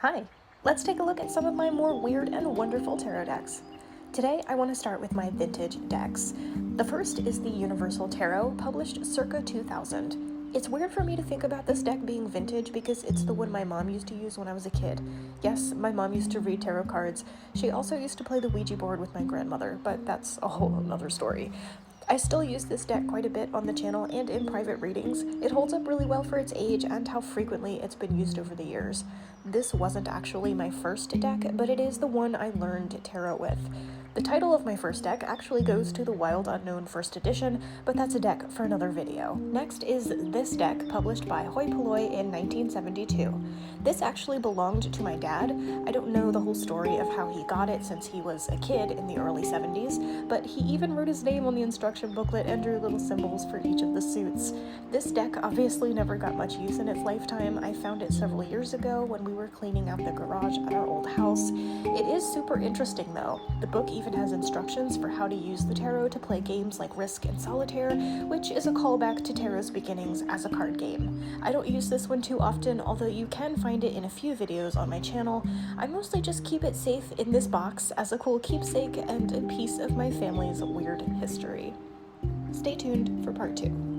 Hi, let's take a look at some of my more weird and wonderful tarot decks. Today I want to start with my vintage decks. The first is the Universal Tarot, published circa 2000. It's weird for me to think about this deck being vintage because it's the one my mom used to use when I was a kid. Yes, my mom used to read tarot cards. She also used to play the Ouija board with my grandmother, but that's a whole other story. I still use this deck quite a bit on the channel and in private readings. It holds up really well for its age and how frequently it's been used over the years. This wasn't actually my first deck, but it is the one I learned tarot with. The title of my first deck actually goes to the Wild Unknown First Edition, but that's a deck for another video. Next is this deck, published by Hoi Polloi in 1972. This actually belonged to my dad. I don't know the whole story of how he got it since he was a kid in the early 70s, but he even wrote his name on the instruction booklet and drew little symbols for each of the suits. This deck obviously never got much use in its lifetime. I found it several years ago when we were cleaning out the garage at our old house. It is super interesting though. The book even has instructions for how to use the tarot to play games like Risk and Solitaire, which is a callback to tarot's beginnings as a card game. I don't use this one too often, although you can find it in a few videos on my channel. I mostly just keep it safe in this box as a cool keepsake and a piece of my family's weird history. Stay tuned for part 2.